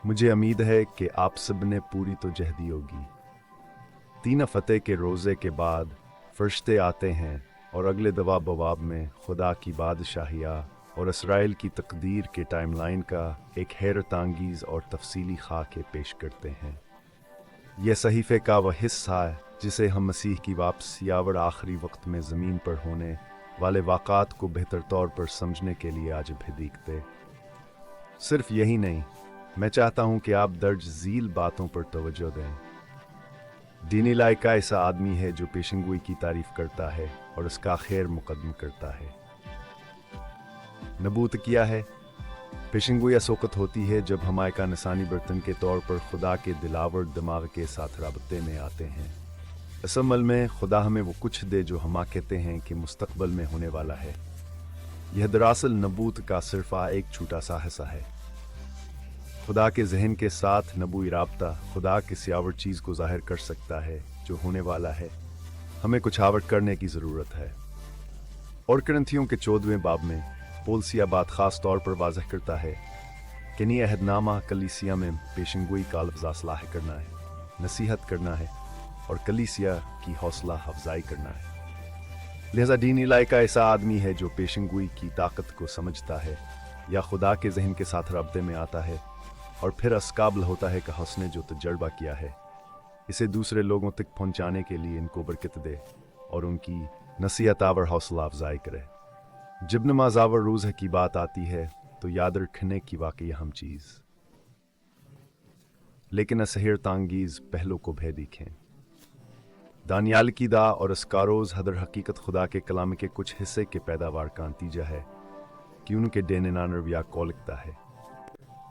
A: मुझे उम्मीद है कि आप सब ने पूरी तवज्जो दी होगी। 3 फ़तेह के रोज़े के बाद फरिश्ते आते हैं और अगले दवा बवाब में खुदा की बादशाहिया और इसराइल की तकदीर के टाइमलाइन का एक हैरत अंगीज़ और तफसीली खाके पेश करते हैं। यह सहीफ़े का वह हिस्सा है जिसे हम मसीह की वापसी और आखिरी वक्त में ज़मीन पर होने वाले वाक़ात को बेहतर तौर पर समझने के लिए आज भी देखते। सिर्फ यही नहीं, मैं चाहता हूँ कि आप दर्ज झील बातों पर तवज्जो दें। दानियाल एक ऐसा आदमी है जो पेशेंगोई की तारीफ करता है और उसका खैर मुकदम करता है। नबूत किया है। पेशेंगोई उस वक़्त होती है जब हम एक इंसानी बर्तन के तौर पर खुदा के दिलावर दिमाग के साथ राबते में आते हैं। इस अमल में खुदा हमें वो कुछ दे जो हम कहते हैं कि मुस्तकबल में होने वाला है। यह दरअसल नबूत का सिर्फ एक छोटा सा हिस्सा है। खुदा के जहन के साथ नबूई राबता खुदा किसी और चीज़ को ज़ाहिर कर सकता है जो होने वाला है। हमें कुछ आवट करने की ज़रूरत है। और कुरिन्थियों के 14वें बाब में पौलुस यह बात ख़ास तौर पर वाज़ह करता है कि नई अहदनामा कलीसिया में पेशेंगोई का लफ्ज़ असलाह करना है, नसीहत करना है और कलीसिया की हौसला अफजाई करना है। लिहाजा दानियाल एक ऐसा आदमी है जो पेशेंगोई की ताकत को समझता है या खुदा के जहन के साथ राब्ते में आता है और फिर इस काबिल होता है कि उसने जो तजर्बा किया है इसे दूसरे लोगों तक पहुंचाने के लिए इनको बरकत दे और उनकी नसीहत आवर हौसला अफजाई करे। जब नमाज आवर रोज़ की बात आती है तो याद रखने की वाकई अहम चीज़, लेकिन असहर तांगीज़ पहलों को भी देखें। दानियाल की दा और इसका रोज़ हदर हकीकत खुदा के कलाम के कुछ हिस्से के पैदावार का नतीजा है कि उनके देने नानर या कौ लिखता है।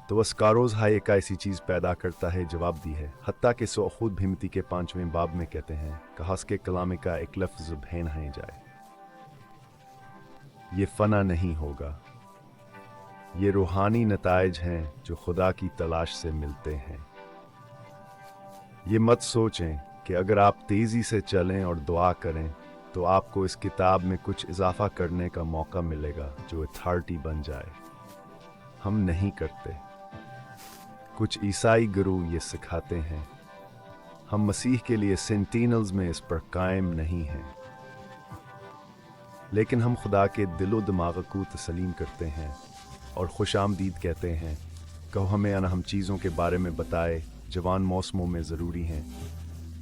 A: तो अस्कारोज हाय एक ऐसी चीज पैदा करता है जवाब दी है, हत्ता के सो खुद भीमती के 5वें बाब में कहते हैं कहास के कलामे का एक लफ्ज भेन है जाए, ये फना नहीं होगा, ये रूहानी नताइज हैं जो खुदा की तलाश से मिलते हैं। ये मत सोचें कि अगर आप तेजी से चलें और दुआ करें तो आपको इस किताब में कुछ इजाफा करने का मौका मिलेगा जो अथॉरिटी बन जाए। हम नहीं करते। कुछ ईसाई गुरु ये सिखाते हैं। हम मसीह के लिए सेंटिनल्स में इस पर कायम नहीं हैं, लेकिन हम खुदा के दिलो दिमाग को तस्लीम करते हैं और खुश आमदीद कहते हैं, कहो हमें अनहम चीज़ों के बारे में बताए जवान मौसमों में ज़रूरी हैं,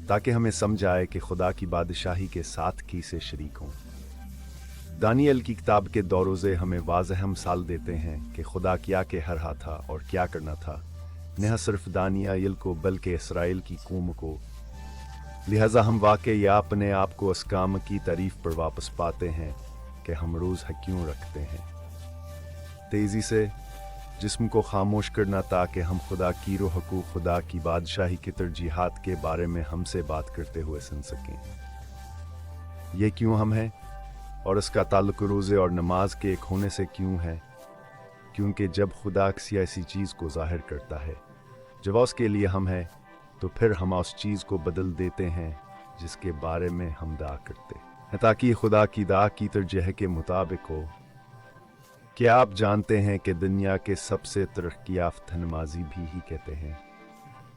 A: ताकि हमें समझ आए कि खुदा की बादशाही के साथ की से शरीक हों। दानियल की किताब के दौरोज़े हमें वाज़ह मिसाल देते हैं कि खुदा क्या कह रहा था और क्या करना था, न सिर्फ दानियल को बल्कि इसराइल की कौम को। लिहाजा हम वाकई या अपने आप को उस काम की तारीफ पर वापस पाते हैं कि हम रोज़ क्यों रखते हैं। तेज़ी से जिस्म को खामोश करना ताकि हम खुदा की रूह को खुदा की बादशाही की तरजीहात के बारे में हमसे बात करते हुए सुन सकें। ये क्यों हम हैं और इसका ताल्लुक रोज़े और नमाज के एक होने से क्यों है? क्योंकि जब खुदा किसी ऐसी चीज़ को जाहिर करता है जब उसके लिए हम हैं, तो फिर हम उस चीज़ को बदल देते हैं जिसके बारे में हम दावा करते हैं, ताकि खुदा की दावा की तरजीह के मुताबिक हो। क्या आप जानते हैं कि दुनिया के सबसे तरक्की याफ्ता नमाजी भी ही कहते हैं?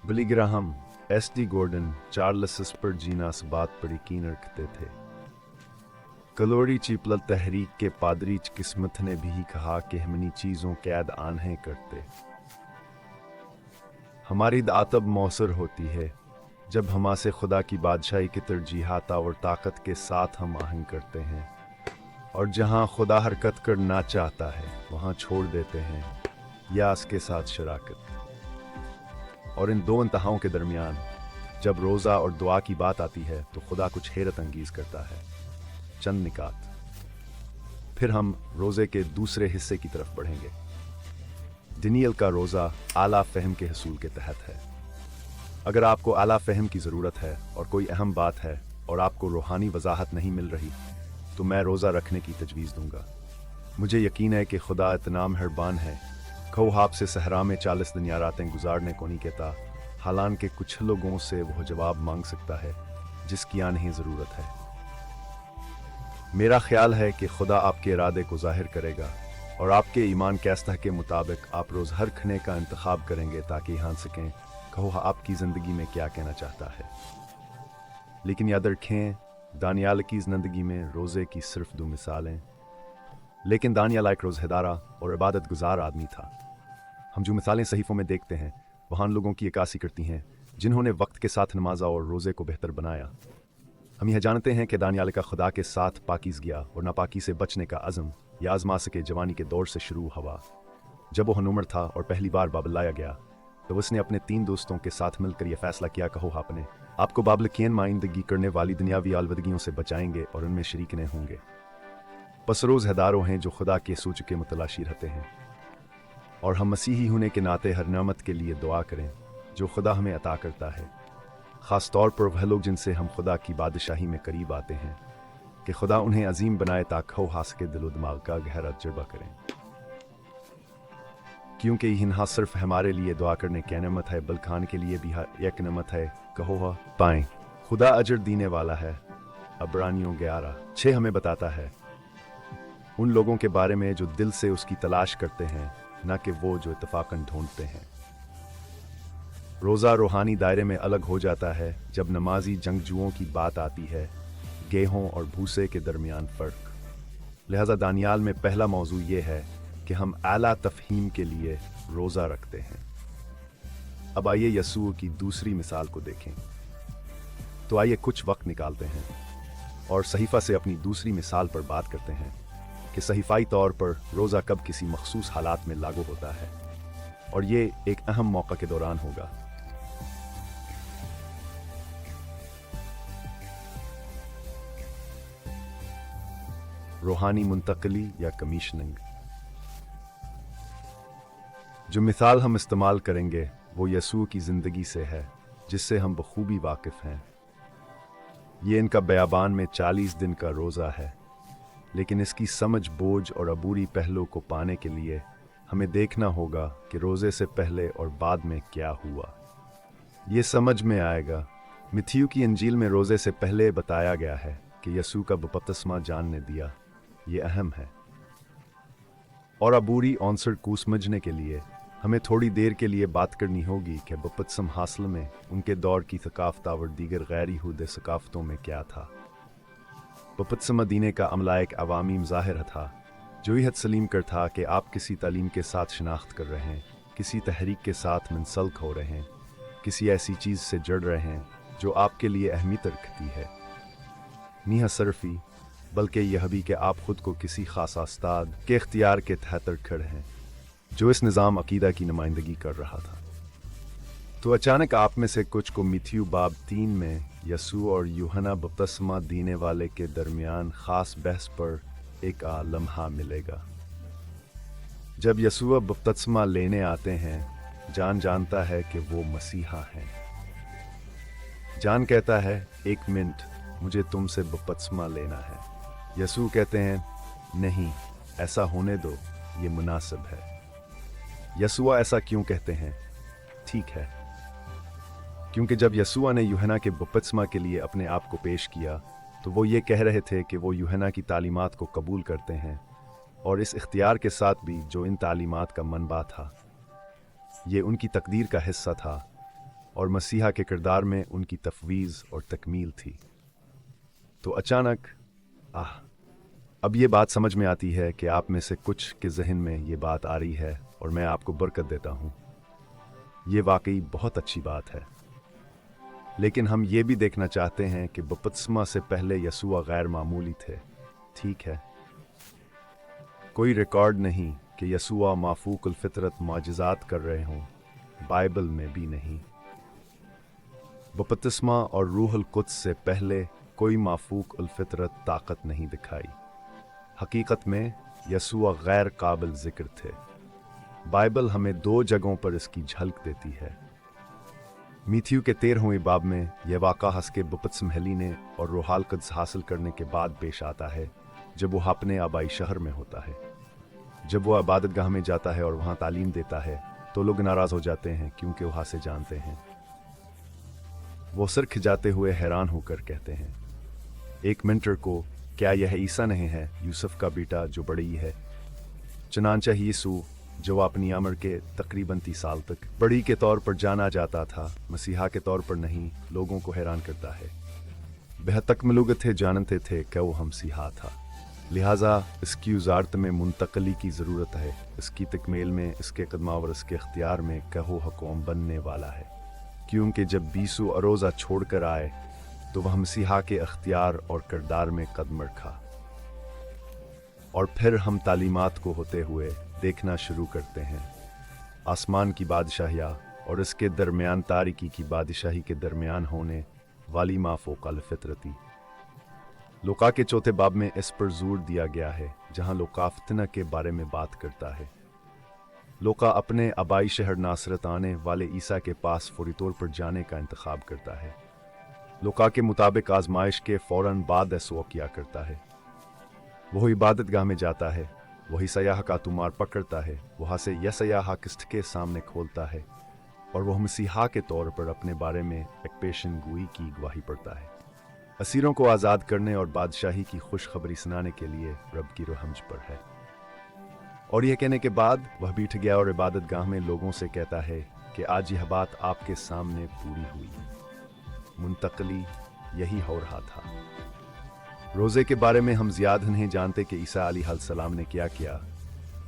A: Billy Graham, S D. Gordon, Charles स्पर्जीना इस बात पर यकीन रखते थे। कलोरी चीपल तहरीक के पादरी किस्मत ने भी कहा कि हमनी चीज़ों कैद आन्हें करते। हमारी दातब मौसर होती है जब हमासे खुदा की बादशाही की तरजीहात और ताकत के साथ हम आहंग करते हैं, और जहां खुदा हरकत करना चाहता है वहां छोड़ देते हैं या इसके साथ शराकत। और इन दो इंतहाओं के दरमियान जब रोज़ा और दुआ की बात आती है तो खुदा कुछ हैरत अंगीज करता है। चंद निकात, फिर हम रोज़े के दूसरे हिस्से की तरफ बढ़ेंगे। दानियल का रोज़ा आला फ़हम के हसूल के तहत है। अगर आपको आला फ़हम की ज़रूरत है और कोई अहम बात है और आपको रूहानी वजाहत नहीं मिल रही, तो मैं रोज़ा रखने की तजवीज़ दूंगा। मुझे यकीन है कि खुदा इतना मेहरबान है, खो आपसे सहरा में 40 दिन या रातें गुजारने को नहीं कहता, हालांकि कुछ लोगों से वह जवाब मांग सकता है जिसकी नहीं ज़रूरत है। मेरा ख्याल है कि खुदा आपके इरादे को जाहिर करेगा और आपके ईमान के आस्था के मुताबिक आप रोज़ हर खने का इंतखाब करेंगे ताकि जान सकें कहो आपकी ज़िंदगी में क्या कहना चाहता है। लेकिन याद रखें, दानियाल की ज़िंदगी में रोज़े की सिर्फ 2 मिसालें, लेकिन दानियाल एक रोज़ेदारा और इबादत गुजार आदमी था। हम जो मिसालें सहीफ़ों में देखते हैं वहाँ लोगों की अक्कासी करती हैं जिन्होंने वक्त के साथ नमाज़ा और रोज़े को बेहतर बनाया। हम यह जानते हैं कि दानियाल का खुदा के साथ पाकीज़गी और नापाकी से बचने का अज़म या आज़मा सके जवानी के दौर से शुरू हुआ। जब वो हनूमर था और पहली बार बाबल लाया गया तो उसने अपने 3 दोस्तों के साथ मिलकर यह फैसला किया, कहो आपने आपको बाबल की माइंदगी करने वाली दुनियावी आलवदगियों से बचाएंगे और उनमें शरीक नहीं होंगे। बस रोज़ेदारों हैं जो खुदा के सूच के मुतलाशी रहते हैं, और हम मसीही होने के नाते हर नेमत के लिए दुआ करें जो खुदा हमें अता करता है, ख़ास तौर पर वह लोग जिनसे हम खुदा की बादशाही में करीब आते हैं, कि खुदा उन्हें अजीम बनाए ताकि हो हास के दिलो दिमाग का गहरा तजुर्बा करें। क्योंकि यह सिर्फ हमारे लिए दुआ करने की नेमत है बल्कि खान के लिए भी एक नेमत है, कहो पाएं। खुदा अजर देने वाला है। अब्रानियों 11:6 हमें बताता है उन लोगों के बारे में जो दिल से उसकी तलाश करते हैं, न कि वो जो इत्तफाकन ढूंढते हैं। रोज़ा रूहानी दायरे में अलग हो जाता है जब नमाजी जंगजुओं की बात आती है, गेहूं और भूसे के दरमियान फ़र्क। लिहाजा दानियाल में पहला मौजू ये है कि हम आला तफ़हीम के लिए रोज़ा रखते हैं। अब आइए यसूअ की दूसरी मिसाल को देखें। तो आइए कुछ वक्त निकालते हैं और सहीफ़ा से अपनी दूसरी मिसाल पर बात करते हैं कि सहीफ़ाई तौर पर रोज़ा कब किसी मखसूस हालात में लागू होता है, और ये एक अहम मौका के दौरान होगा। रूहानी मुंतकली या कमीशनिंग। जो मिसाल हम इस्तेमाल करेंगे वो यसू की ज़िंदगी से है, जिससे हम बखूबी वाकिफ़ हैं। ये इनका बयाबान में 40 दिन का रोज़ा है, लेकिन इसकी समझ, बोझ और अबूरी पहलू को पाने के लिए हमें देखना होगा कि रोज़े से पहले और बाद में क्या हुआ। ये समझ में आएगा। मत्ती की इंजील में रोज़े से पहले बताया गया है कि यसू का बपतिस्मा जॉन ने दिया। ये अहम है। और अबूरी आंसर को समझने के लिए हमें थोड़ी देर के लिए बात करनी होगी कि बपतिस्मा हासिल में उनके दौर की सकाफ़त और दीगर गैर यहूदी सकाफ़तों में क्या था। बपतिस्मा दीने का अमला एक अवामी मुज़ाहिरा था जो यह तस्लीम कर था कि आप किसी तालीम के साथ शनाख्त कर रहे हैं, किसी तहरीक के साथ मुंसलिक हो रहे हैं, किसी ऐसी चीज़ से जुड़ रहे हैं जो आपके लिए अहमियत रखती है। नहीं सरफी, बल्कि यह भी कि आप खुद को किसी खास उस्ताद के इख्तियार के तहत खड़े हैं जो इस निज़ाम अकीदा की नुमाइंदगी कर रहा था। तो अचानक आप में से कुछ को मत्ती बाब 3 में यसू और यूहन्ना बपतिस्मा देने वाले के दरमियान खास बहस पर एक लम्हा मिलेगा। जब यसू बपतिस्मा लेने आते हैं, जॉन जानता है कि वो मसीहा हैं। जॉन कहता है, 1 मिनट, मुझे तुमसे बपतिस्मा लेना है। यसू कहते हैं, नहीं, ऐसा होने दो, ये मुनासिब है। यसुआ ऐसा क्यों कहते हैं? ठीक है, क्योंकि जब यसुआ ने यूहन्ना के बपतिस्मा के लिए अपने आप को पेश किया तो वो ये कह रहे थे कि वो यूहन्ना की तालीमात को कबूल करते हैं और इस इख्तियार के साथ भी जो इन तालीमात का मनबा था। ये उनकी तकदीर का हिस्सा था और मसीहा के किरदार में उनकी तफवीज़ और तकमील थी। तो अचानक अब ये बात समझ में आती है कि आप में से कुछ के जहन में ये बात आ रही है और मैं आपको बरकत देता हूँ। ये वाकई बहुत अच्छी बात है, लेकिन हम ये भी देखना चाहते हैं कि बपतिस्मा से पहले यसुआ गैर मामूली थे। ठीक है, कोई रिकॉर्ड नहीं कि यसुआ माफूकुल फितरत मौजज़ात कर रहे हों, बाइबल में भी नहीं। बपतिस्मा और रूहुल कुद्स से पहले कोई माफूक उल फितरत ताकत नहीं दिखाई। हकीकत में यसुआ गैर काबिल जिक्र थे। बाइबल हमें 2 जगहों पर इसकी झलक देती है। मत्ती के 13वें बाब में यह वाक़ा हस्के बपतिस्मा लेने और रूहुल कुद्स हासिल करने के बाद पेश आता है, जब वो अपने आबाई शहर में होता है। जब वो इबादतगाह में जाता है और वहाँ तालीम देता है तो लोग नाराज़ हो जाते हैं, क्योंकि वहाँ से जानते हैं। वो सिर खिजाते हुए हैरान होकर कहते हैं, 1 मिनट को, क्या यह ईसा नहीं है, यूसुफ का बेटा जो बड़ी है? चनांचा यीशु, जो अपनी उम्र के तकरीबन 30 साल तक बड़ी के तौर पर जाना जाता था, मसीहा के तौर पर नहीं, लोगों को हैरान करता है। बेहतक मलूग थे, जानते थे कि वो हम मसीहा था, लिहाजा इसकी वजारत में मुंतकली की ज़रूरत है। इसकी तकमील में, इसके कदमावर, इसके इख्तियार में कहो हुक्म बनने वाला है, क्योंकि जब बीसू अरोज़ा छोड़ कर आए तो वह मसीहा के अख्तियार और किरदार में कदम रखा। और फिर हम तालीमात को होते हुए देखना शुरू करते हैं। आसमान की बादशाहिया और इसके दरमियान तारीकी की बादशाही के दरमियान होने वाली माफ़ोक़ल फितरती। लूका के 4 बाब में इस पर जोर दिया गया है, जहाँ लूका फितना के बारे में बात करता है। लूका अपने आबाई शहर नासरत आने वाले ईसा के पास फौरी तौर पर जाने का इंतखाब करता है। लूका के मुताबिक आजमाइश के फ़ौरन बाद ऐसा किया करता है। वह इबादतगाह में जाता है, वही सयाह का तुमार पकड़ता है, वहाँ से यह सयाह किस्त के सामने खोलता है और वह मसीहा के तौर पर अपने बारे में एक पेशन गोई की गवाही पड़ता है। असीरों को आज़ाद करने और बादशाही की खुशखबरी सुनाने के लिए रब की रहमत पर है। और यह कहने के बाद वह बैठ गया और इबादतगाह में लोगों से कहता है कि आज यह बात आपके सामने पूरी हुई। मुंतकली यही हो रहा था। रोज़े के बारे में हम ज़्यादा नहीं जानते कि ईसा अलैहिस्सलाम ने क्या किया,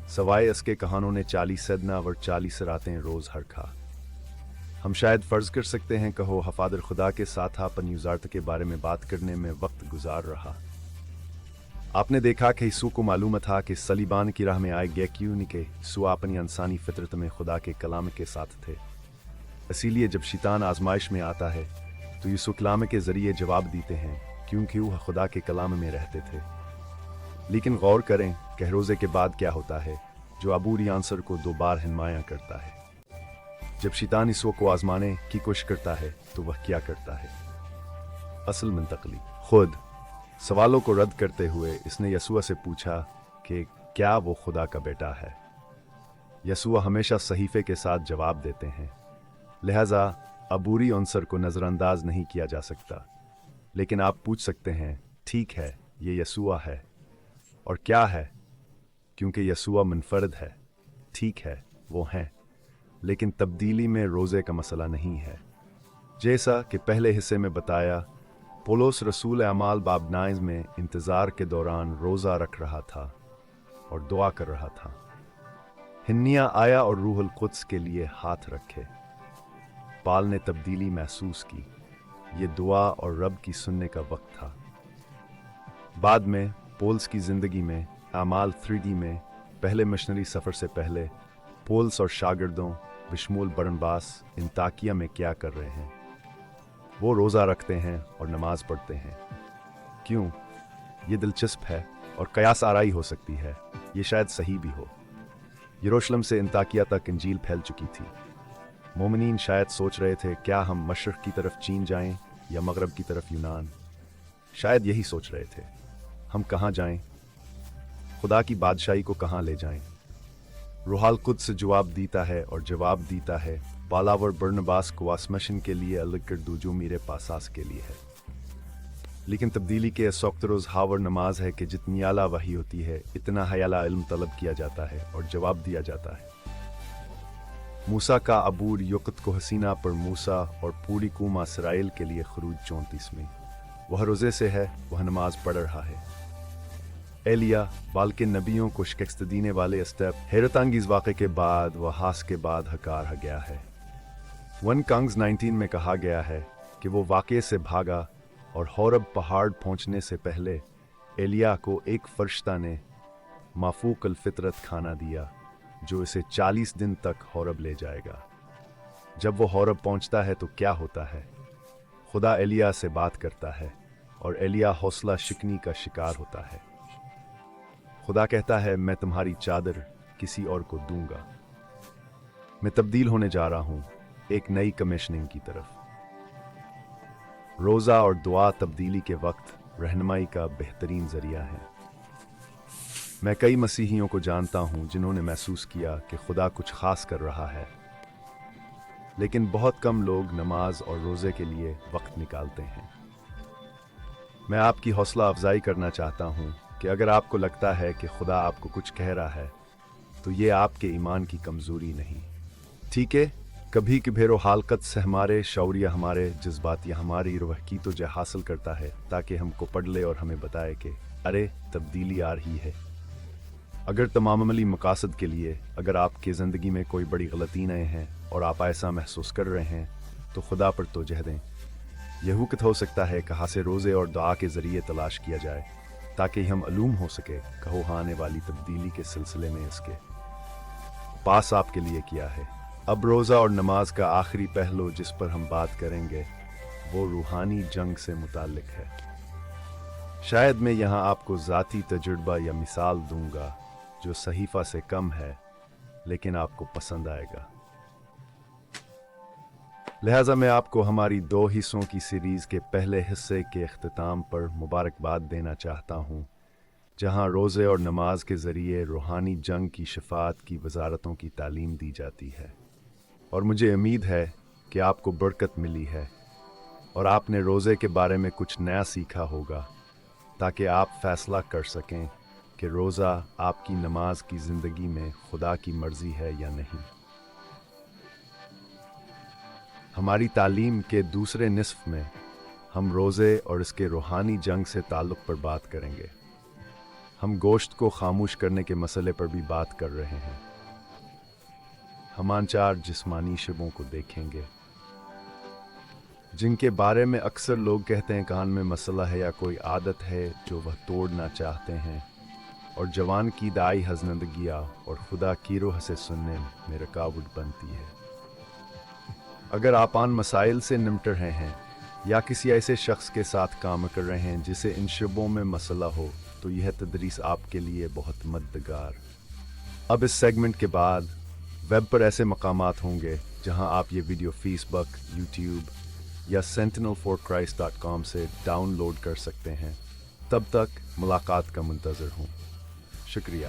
A: सवाए इसके कहानों ने 40 सदना और 40 रातें रोज़ हरखा। हम शायद फ़र्ज़ कर सकते हैं कहो हफ़ादर खुदा के साथ अपन यूज़ारत के बारे में बात करने में वक्त गुजार रहा। आपने देखा कि यीशु को मालूम था कि सलीबान की राह में आए गए, क्यों कि यीशु अपनी इंसानी फितरत में खुदा के कलाम के साथ थे। इसीलिए जब शैतान आजमाइश में आता है तो यीशु कलाम के ज़रिए जवाब देते हैं, क्योंकि वह खुदा के कलाम में रहते थे। लेकिन गौर करें कि रोज़े के बाद क्या होता है। जो अबूरी आंसर को 2 बार हिमाया करता है। जब शैतान यसुआ को आजमाने की कोशिश करता है तो वह क्या करता है? असल मुंतकली खुद सवालों को रद्द करते हुए इसने यसुआ से पूछा कि क्या वो खुदा का बेटा है। यसुआ हमेशा सहीफे के साथ जवाब देते हैं, लिहाजा अबूरी आंसर को नज़रअंदाज नहीं किया जा सकता। लेकिन आप पूछ सकते हैं, ठीक है, ये यसुआ है और क्या है? क्योंकि यसुआ मुनफरद है। ठीक है, वो हैं, लेकिन तब्दीली में रोज़े का मसला नहीं है। जैसा कि पहले हिस्से में बताया, पौलुस रसूल अमाल बाब 9 में इंतज़ार के दौरान रोज़ा रख रहा था और दुआ कर रहा था। हिन्निया आया और रूहुल कुद्स के लिए हाथ रखे। पाल ने तब्दीली महसूस की। ये दुआ और रब की सुनने का वक्त था। बाद में पोल्स की ज़िंदगी में अमाल 3D में पहले मिशनरी सफ़र से पहले पोल्स और शागिर्दों बिशमूल बरनबास इंताकिया में क्या कर रहे हैं? वो रोज़ा रखते हैं और नमाज पढ़ते हैं। क्यों? ये दिलचस्प है और कयास आराई हो सकती है। ये शायद सही भी हो। यरूशलेम से इंताकिया तक इंजील फैल चुकी थी। मोमिनीन शायद सोच रहे थे, क्या हम मशरक़ की तरफ चीन जाएं या मगरब की तरफ यूनान? शायद यही सोच रहे थे। हम कहाँ जाएं? खुदा की बादशाही को कहाँ ले जाएं? रूहुल कुद्स जवाब देता है और जवाब देता है पालावर बरनबास को आसमशन के लिए अलग कर दो जो मेरे पास आस के लिए है। लेकिन तब्दीली के इस वक्त रोज़ हावर नमाज है कि जितनी आला वही होती है, इतना हयाला इल्म तलब किया जाता है और जवाब दिया जाता है। मूसा का अबूर युक्त को हसीना पर मूसा और पूरी कौम इसराइल के लिए खरूज 34 में वह रोज़े से है, वह नमाज पढ़ रहा है। एलिया बाल के नबियों को शिकस्त देने वाले स्टेप हैरतअंगेज़ वाक़े के बाद वह हास के बाद हकार गया है। 1 कंग्स 19 में कहा गया है कि वो वाक़े से भागा और होरब पहाड़ पहुंचने से पहले एलिया को एक फरिश्ता ने माफूक अल फितरत खाना दिया जो इसे 40 दिन तक होरब ले जाएगा। जब वो होरब पहुंचता है तो क्या होता है? खुदा एलिया से बात करता है और एलिया हौसला शिकनी का शिकार होता है। खुदा कहता है, मैं तुम्हारी चादर किसी और को दूंगा। मैं तब्दील होने जा रहा हूं एक नई कमीशनिंग की तरफ। रोज़ा और दुआ तब्दीली के वक्त रहनुमाई का बेहतरीन जरिया है। मैं कई मसीहियों को जानता हूं जिन्होंने महसूस किया कि खुदा कुछ खास कर रहा है, लेकिन बहुत कम लोग नमाज और रोज़े के लिए वक्त निकालते हैं। मैं आपकी हौसला अफजाई करना चाहता हूं कि अगर आपको लगता है कि खुदा आपको कुछ कह रहा है तो ये आपके ईमान की कमज़ोरी नहीं। ठीक है, कभी कभेरो हालकत से हमारे शौर्य, हमारे जज्बात या हमारी रूह की तो जय हासिल करता है ताकि हमको पढ़ ले और हमें बताए कि अरे तब्दीली आ रही है। अगर तमाम अमली मकासद के लिए अगर आपकी ज़िंदगी में कोई बड़ी गलतियाँ हैं और आप ऐसा महसूस कर रहे हैं तो खुदा पर तवज्जो दें। यह वक्त हो सकता है कहाँ से रोज़े और दुआ के ज़रिए तलाश किया जाए ताकि हम अलूम हो सके कहो आने वाली तब्दीली के सिलसिले में इसके पास आपके लिए किया है। अब रोज़ा और नमाज का आखिरी पहलू जिस पर हम बात करेंगे वो रूहानी जंग से मुताल्लिक है। शायद मैं यहाँ आपको ज़ाती तजुर्बा या मिसाल दूंगा जो सहीफ़ा से कम है लेकिन आपको पसंद आएगा। लिहाजा मैं आपको हमारी 2 हिस्सों की सीरीज़ के पहले हिस्से के इख्तिताम पर मुबारकबाद देना चाहता हूँ, जहाँ रोज़े और नमाज के ज़रिए रूहानी जंग की शफात की वजारतों की तालीम दी जाती है। और मुझे उम्मीद है कि आपको बरकत मिली है और आपने रोज़े के बारे में कुछ नया सीखा होगा ताकि आप फैसला कर सकें कि रोज़ा आपकी नमाज की ज़िंदगी में खुदा की मर्ज़ी है या नहीं। हमारी तालीम के दूसरे निस्फ में हम रोज़े और इसके रूहानी जंग से ताल्लुक़ पर बात करेंगे। हम गोश्त को खामोश करने के मसले पर भी बात कर रहे हैं। हम 4 जिस्मानी शबों को देखेंगे जिनके बारे में अक्सर लोग कहते हैं कान में मसला है या कोई आदत है जो वह तोड़ना चाहते हैं, और जवान की दाई हज़नदगिया और खुदा की रूह से सुनने में रुकावट बनती है। अगर आप आन मसाइल से निपट रहे हैं या किसी ऐसे शख्स के साथ काम कर रहे हैं जिसे इन शबों में मसला हो तो यह तदरीस आपके लिए बहुत मददगार اب اس سیگمنٹ کے بعد ویب پر ایسے مقامات ہوں گے جہاں آپ یہ ویڈیو فیس بک، یوٹیوب یا sentinelforchrist.com سے ڈاؤن لوڈ کر سکتے ہیں۔ تب تک ملاقات کا منتظر ہوں۔ شکریہ۔